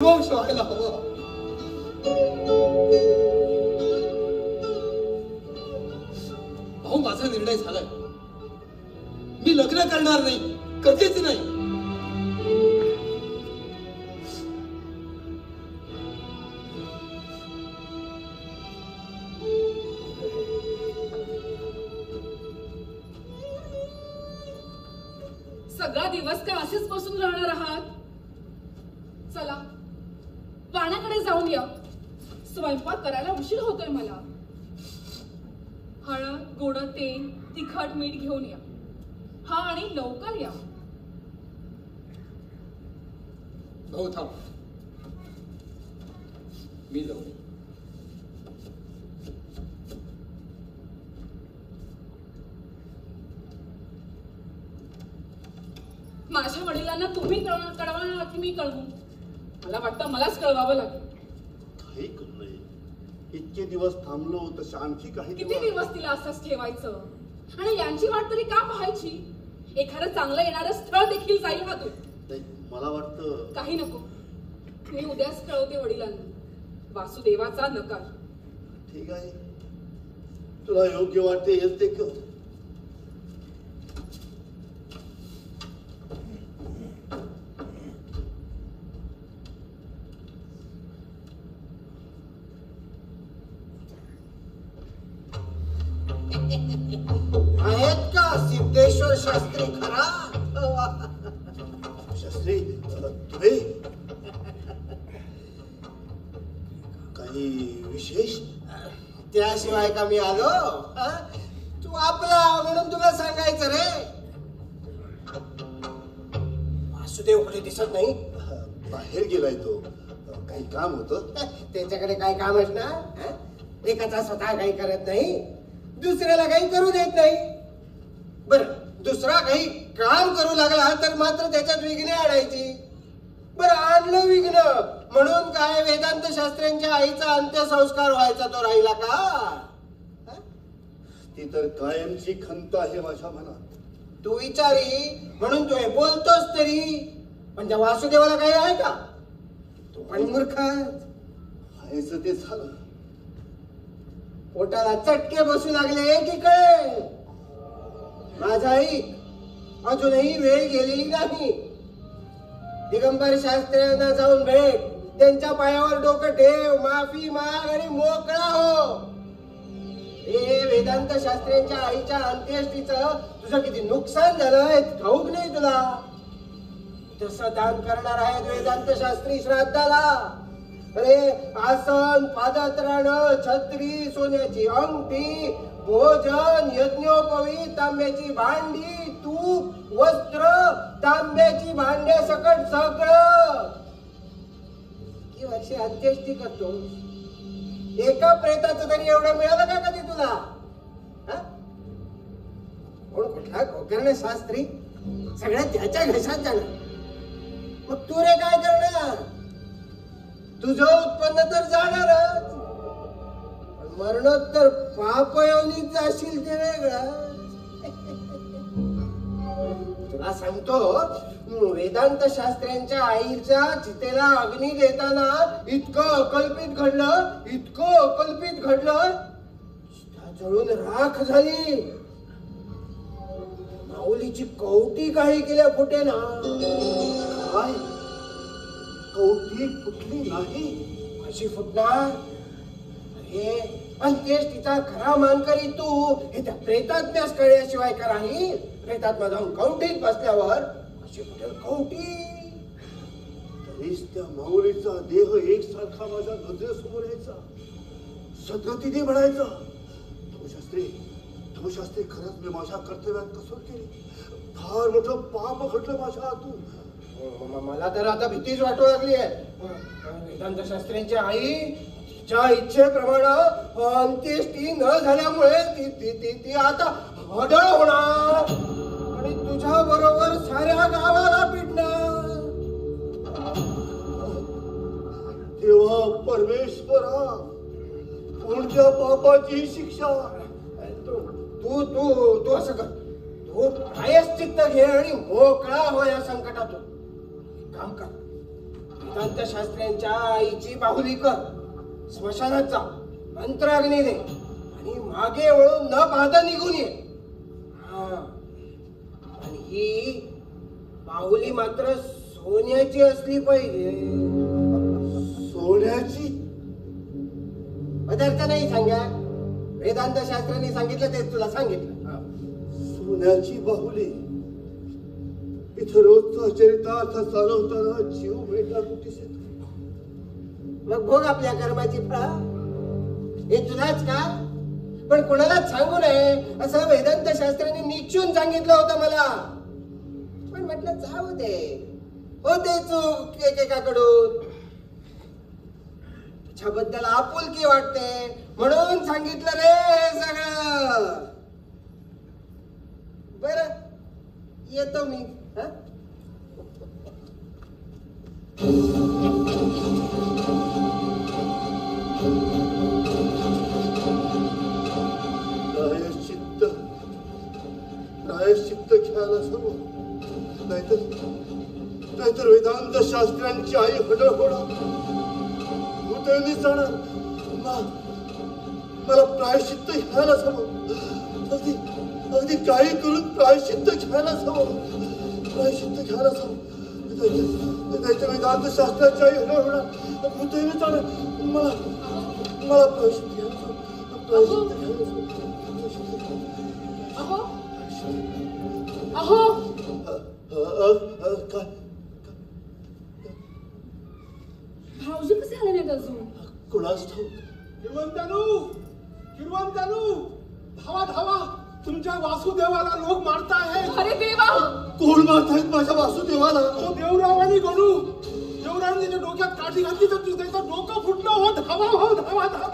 वंश व्हायला हवं. भाऊ, माझा निर्णय झालाय. मी लग्न करणार नाही, कधीच नाही. सगळा दिवस काय असेच बसून राहणार आहात? चला पाण्याकडे जाऊन या. स्वयंपाक करायला उशीर होतोय मला. हळद, गोड तेल, तिखट, मीठ घेऊन या. हा, आणि लवकर या. भाऊ थांब, मी जाऊ. माझ्या वडिलांना तुम्ही कळवणार की मी कळवू? मला वाटतं मलाच कळवावं लागेल. काही करू नये. इतके दिवस थांबलो तसे आणखी काही किती दिवस तिला असंच ठेवायचं? आणि यांची वाट तरी का पाहायची? एखादं चांगलं येणारं स्थळ देखील जाईल हातून. मला वाटतं काही नको. मी उद्याच कळवते वडिलांना. वासुदेवाचा नकार. ठीक आहे, तुला योग्य वाटते हेच ते कर. आहेत का सिद्धेश्वर शास्त्री खरा? शास्त्री, तुम्ही काही विशेष? त्याशिवाय का मी आलो? तू आपला म्हणून तुला सांगायचं रे. वासुदेव कुठे दिसत नाही? बाहेर गेलाय तो. काही काम होतं. त्याच्याकडे काय काम असणार? एकाचा स्वतः काही करत नाही, दुसऱ्याला काही करू देत नाही. बर, दुसरा काही काम करू लागला तर मात्र त्याच्यात विघ्ने आणायची. बर, आणलं विघ्न म्हणून काय वेदांत शास्त्र्यांच्या आईचा अंत्यसंस्कार व्हायचा तो राहिला का? ती तर कायमची खंत आहे माझ्या मनात. तू विचारी म्हणून तू हे बोलतोस तरी, पण त्या वासुदेवाला काही आहे का? तू पण मूर्ख आहेच ते झालं. पोटाला चटके बसू लागले की कळे. माझा ऐक, अजूनही वेळ गेलेली नाही. दिगंबर शास्त्र्यांना जाऊन भेट, त्यांच्या पायावर डोकं ठेव, माफी माग आणि मोकळा हो. हे वेदांत शास्त्र्यांच्या आईच्या अंत्येष्टीचं तुझं किती नुकसान झालंय ठाऊक नाही तुला. तसं दान करणार आहेत वेदांत शास्त्री श्राद्धाला. अरे, आसन, पादत्राण, छत्री, सोन्याची अंगठी, भोजन, यज्ञोपवी, तांब्याची भांडी, तूप, वस्त्र, तांब्याची भांडे सकट सगळं. किती वर्षे अंत्येष्टी करतो? एका प्रेताचं तरी एवढं मिळालं का कधी तुला? कोण कुठला गोकर्ण शास्त्री? सगळ्यात त्याच्या घशात जाणार. मग तू रे काय करणार? तुझं उत्पन्न तर जाणारच, मरणोत्तर पापयोनीत जाशील ते वेगळं. तुला सांगतो, वेदांत शास्त्र्यांच्या आईच्या चितेला अग्नी देताना इतकं अकल्पित घडलं, जळून राख झाली. माऊलीची कवटी काही केल्या फुटे ना. काय? कवटी फुटली नाही? कशी फुटणार? अरे, अंत्येष्टीचा खरा मानकरी तू हे त्या प्रेतात्म्यास कळल्याशिवाय का राहील? प्रेतात्मा जाऊन कवटीत बसल्यावर कशी फुटेल कवटी? तरीच त्या माऊलीचा देह एकसारखा माझ्या नजरेसमोर यायचा, सद्गतीने म्हणायचा. धर्मशास्त्री, खरंच मी माझ्या कर्तव्यात कसोट केली. फार मोठं पाप घडलं माझ्या हातून. मला तर आता भीतीच वाटू लागली आहे. वेदांत शास्त्रींची आई तिच्या इच्छेप्रमाणे अंत्येष्टी न झाल्यामुळे ती आता हडळ होणार आणि तुझ्या बरोबर साऱ्या गावाला पिटणार. तेव्हा परमेश्वरा, कोणत्या पापाची शिक्षा? तू असं कर, तू प्रायश्चित्त घे आणि मोकळा हो या संकटातून. काम कर, वेदांत शास्त्र्यांच्या आईची बाहुली कर, स्मशानात जा, मंत्राग्नी दे आणि मागे वळून न पाहता निघून ये. हा, आणि ही बाहुली मात्र सोन्याची असली पाहिजे. सोन्याची? पदार्थ नाही सांगा, वेदांत शास्त्रांनी सांगितलं तेच तुला सांगितलं. सोन्याची बाहुली. इथं रोजचा चरितार्थ चालवताना जीव भेटला कुठेच येतो. मग भोग आपल्या कर्माची फळ. हे तुलाच का, पण कोणालाच सांगू नये असं वेदांत शास्त्रांनी निश्चून सांगितलं होतं मला. पण म्हटलं जाऊ दे, होते चूक एकेकाकडून. तुझ्याबद्दल आपुलकी वाटते म्हणून सांगितलं रे हे सगळं. बर, येतो मी. प्रायश्चित्त घ्यायला सर्व, नाहीतर वेदांत शास्त्रांची आई हडळ होणार, भूतळणी जाणार. मला प्रायश्चित्त घ्यायलाच हवं. अगदी काही करून प्रायश्चित्त घ्यायलाच हवं. प्रायश्चित्त घ्यायलाच हवं. वेदांत शास्त्राची आई हडळ होणार, भूतळणी जाणार. मला प्रायश्चित्त घ्यायलाच हवं. प्रायश्चित्त घ्यायलाच हवं. अहो काय भाऊजी कसे आले नाहीत अजून? कुणास ठाऊक. हिरवंतानू, धावा धावा, तुमच्या वासुदेवाला लोक मारतायत. अरे देवा, कोण मारतायत माझ्या वासुदेवाला? तो देवराव आणि गणू. देवरावांनी डोक्यात काठी घातली तर त्याचं डोकं फुटलं. हो धावा, हो धावा धावा.